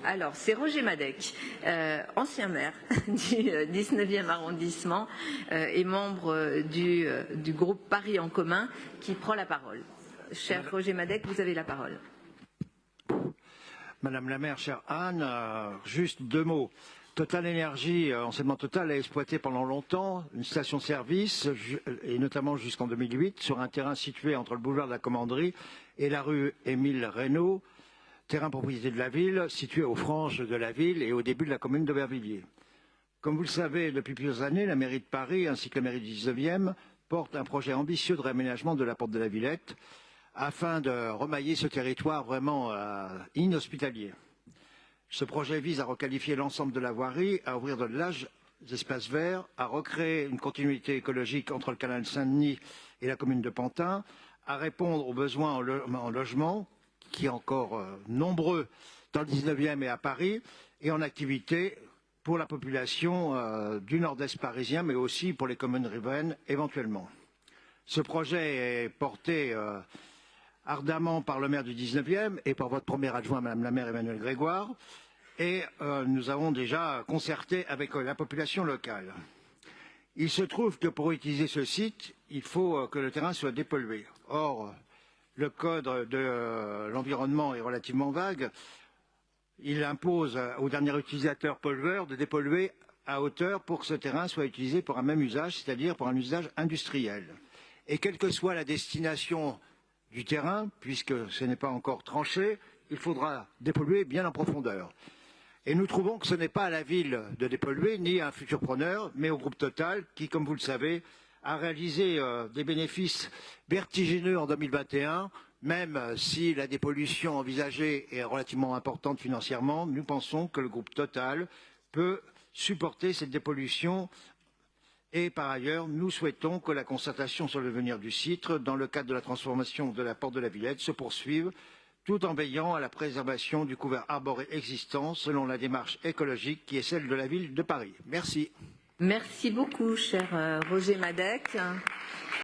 Alors, c'est Roger Madec, ancien maire du 19e arrondissement et membre du groupe Paris en commun, qui prend la parole. Cher Roger Madec, vous avez la parole. Madame la maire, chère Anne, juste deux mots. Total Énergie, enseignement Total, a exploité pendant longtemps une station-service, et notamment jusqu'en 2008, sur un terrain situé entre le boulevard de la Commanderie et la rue Émile Reynaud, terrain propriété de la ville, situé aux franges de la ville et au début de la commune d'Aubervilliers. Comme vous le savez, depuis plusieurs années, la mairie de Paris ainsi que la mairie du 19e portent un projet ambitieux de réaménagement de la porte de la Villette afin de remailler ce territoire vraiment inhospitalier. Ce projet vise à requalifier l'ensemble de la voirie, à ouvrir de larges espaces verts, à recréer une continuité écologique entre le canal Saint-Denis et la commune de Pantin, à répondre aux besoins en logement, qui est encore nombreux dans le 19e et à Paris, et en activité pour la population du nord-est parisien, mais aussi pour les communes riveraines éventuellement. Ce projet est porté ardemment par le maire du 19e et par votre premier adjoint, Madame la maire Emmanuelle Grégoire, et nous avons déjà concerté avec la population locale. Il se trouve que pour utiliser ce site, il faut que le terrain soit dépollué. Or, le code de l'environnement est relativement vague. Il impose au dernier utilisateur pollueur de dépolluer à hauteur pour que ce terrain soit utilisé pour un même usage, c'est-à-dire pour un usage industriel. Et quelle que soit la destination du terrain, puisque ce n'est pas encore tranché, il faudra dépolluer bien en profondeur. Et nous trouvons que ce n'est pas à la ville de dépolluer, ni à un futur preneur, mais au groupe Total, qui, comme vous le savez, a réalisé des bénéfices vertigineux en 2021, même si la dépollution envisagée est relativement importante financièrement, nous pensons que le groupe Total peut supporter cette dépollution. Et par ailleurs, nous souhaitons que la concertation sur l'avenir du site, dans le cadre de la transformation de la porte de la Villette, se poursuive, tout en veillant à la préservation du couvert arboré existant selon la démarche écologique qui est celle de la ville de Paris. Merci. Merci beaucoup, cher Roger Madec.